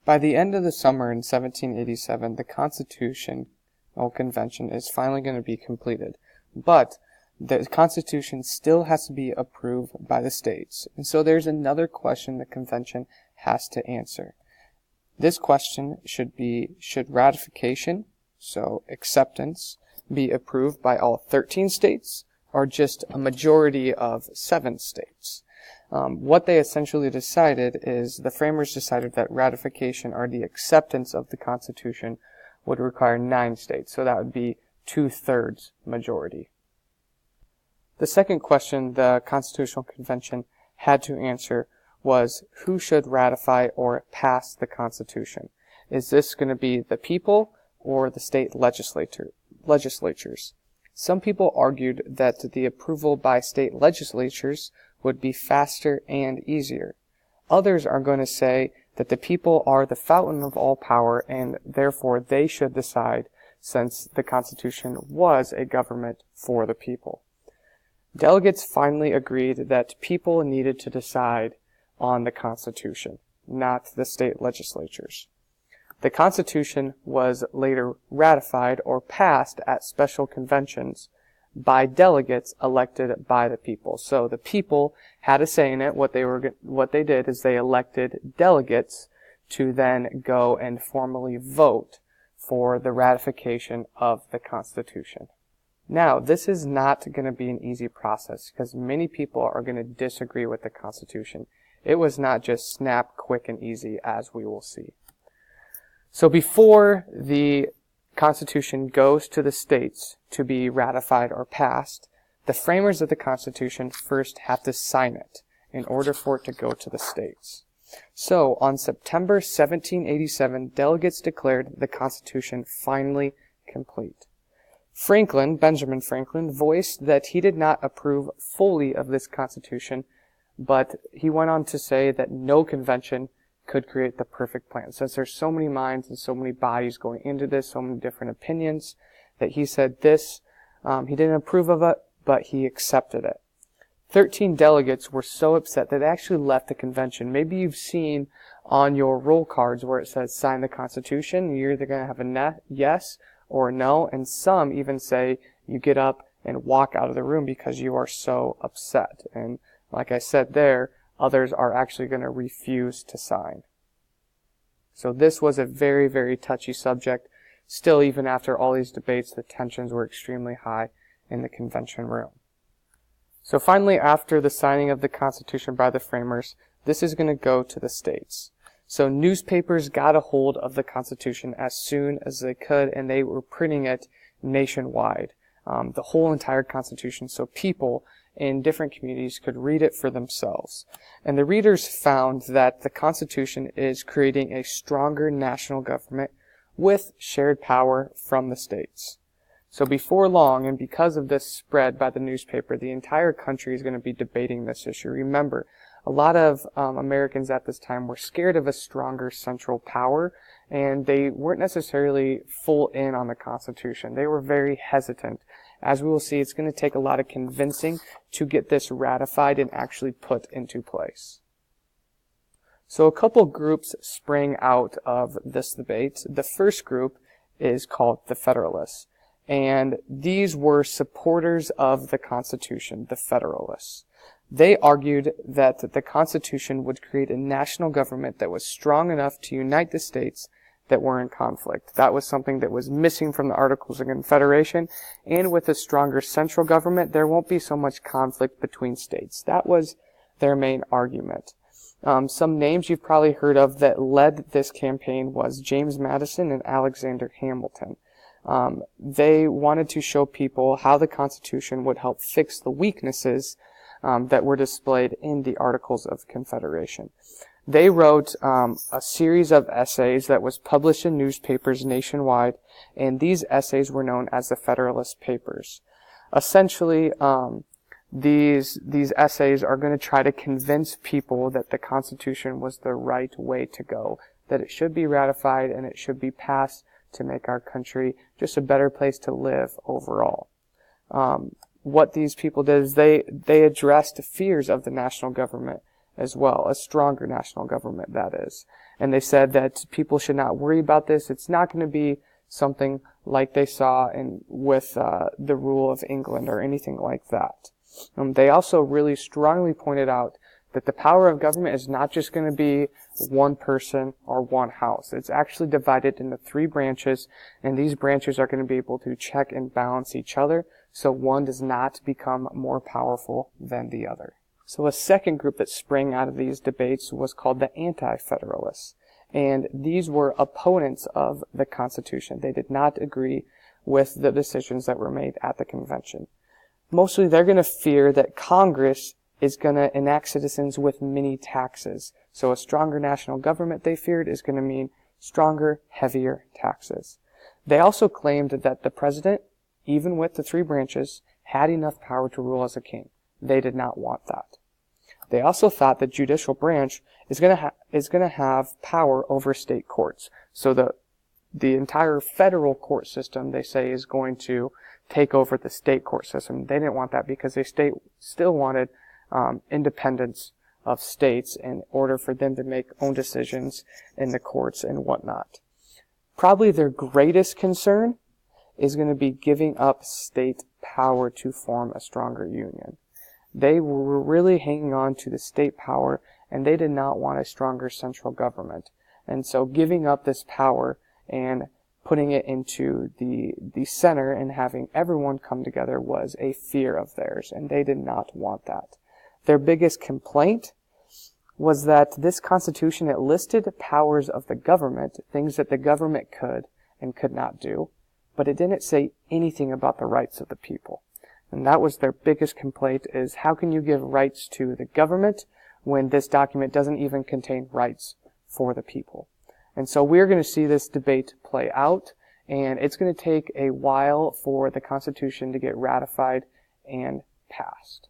By the end of the summer in 1787, the Constitutional Convention is finally going to be completed, but the Constitution still has to be approved by the states. And so there's another question the convention has to answer. This question should ratification, so acceptance, be approved by all 13 states or just a majority of 7 states? What they essentially decided is the framers decided that ratification or the acceptance of the Constitution would require 9 states, so that would be 2/3 majority. The second question the Constitutional Convention had to answer was who should ratify or pass the Constitution. Is this going to be the people or the state legislatures? Some people argued that the approval by state legislatures would be faster and easier. Others are going to say that the people are the fountain of all power and therefore they should decide, since the Constitution was a government for the people. Delegates finally agreed that people needed to decide on the Constitution, not the state legislatures. The Constitution was later ratified or passed at special conventions by delegates elected by the people. So the people had a say in it. What they did is they elected delegates to then go and formally vote for the ratification of the Constitution. Now, this is not going to be an easy process because many people are going to disagree with the Constitution. It was not just snap, quick, and easy, as we will see. So before the Constitution goes to the states to be ratified or passed, the framers of the Constitution first have to sign it in order for it to go to the states. So on September 1787, delegates declared the Constitution finally complete. Benjamin Franklin, voiced that he did not approve fully of this Constitution, but he went on to say that no convention could create the perfect plan. Since there's so many minds and so many bodies going into this, so many different opinions, that he said this, he didn't approve of it, but he accepted it. 13 delegates were so upset that they actually left the convention. Maybe you've seen on your roll cards where it says sign the Constitution. You're either going to have a yes or a no, and some even say you get up and walk out of the room because you are so upset. And like I said there, others are actually going to refuse to sign. So this was a very, very touchy subject. Still, even after all these debates, the tensions were extremely high in the convention room. So finally, after the signing of the Constitution by the framers, this is going to go to the states. So newspapers got a hold of the Constitution as soon as they could, and they were printing it nationwide. The whole entire Constitution, so people in different communities could read it for themselves. And the readers found that the Constitution is creating a stronger national government with shared power from the states. So before long, and because of this spread by the newspaper, the entire country is going to be debating this issue. Remember, a lot of Americans at this time were scared of a stronger central power, and they weren't necessarily full in on the Constitution. They were very hesitant. As we will see, it's going to take a lot of convincing to get this ratified and actually put into place. So a couple groups sprang out of this debate. The first group is called the Federalists, and these were supporters of the Constitution, the Federalists. They argued that the Constitution would create a national government that was strong enough to unite the states that were in conflict. That was something that was missing from the Articles of Confederation, and with a stronger central government, there won't be so much conflict between states. That was their main argument. Some names you've probably heard of that led this campaign was James Madison and Alexander Hamilton. They wanted to show people how the Constitution would help fix the weaknesses that were displayed in the Articles of Confederation. They wrote a series of essays that was published in newspapers nationwide, and these essays were known as the Federalist Papers. Essentially, these essays are going to try to convince people that the Constitution was the right way to go, that it should be ratified and it should be passed to make our country just a better place to live overall. What these people did is they addressed fears of the national government as well, a stronger national government, that is. And they said that people should not worry about this. It's not going to be something like they saw with the rule of England or anything like that. They also really strongly pointed out that the power of government is not just going to be one person or one house. It's actually divided into 3 branches, and these branches are going to be able to check and balance each other, so one does not become more powerful than the other. So a second group that sprang out of these debates was called the Anti-Federalists, and these were opponents of the Constitution. They did not agree with the decisions that were made at the convention. Mostly they're going to fear that Congress is going to enact citizens with many taxes. So a stronger national government, they feared, is going to mean stronger, heavier taxes. They also claimed that the president, even with the 3 branches, had enough power to rule as a king. They did not want that. They also thought the judicial branch is going to have power over state courts. So the entire federal court system, they say, is going to take over the state court system. They didn't want that because they still wanted independence of states in order for them to make own decisions in the courts and whatnot. Probably their greatest concern is going to be giving up state power to form a stronger union. They were really hanging on to the state power, and they did not want a stronger central government. And so giving up this power and putting it into the center and having everyone come together was a fear of theirs, and they did not want that. Their biggest complaint was that this Constitution, it listed powers of the government, things that the government could and could not do, but it didn't say anything about the rights of the people. And that was their biggest complaint, is how can you give rights to the government when this document doesn't even contain rights for the people? And so we're going to see this debate play out, and it's going to take a while for the Constitution to get ratified and passed.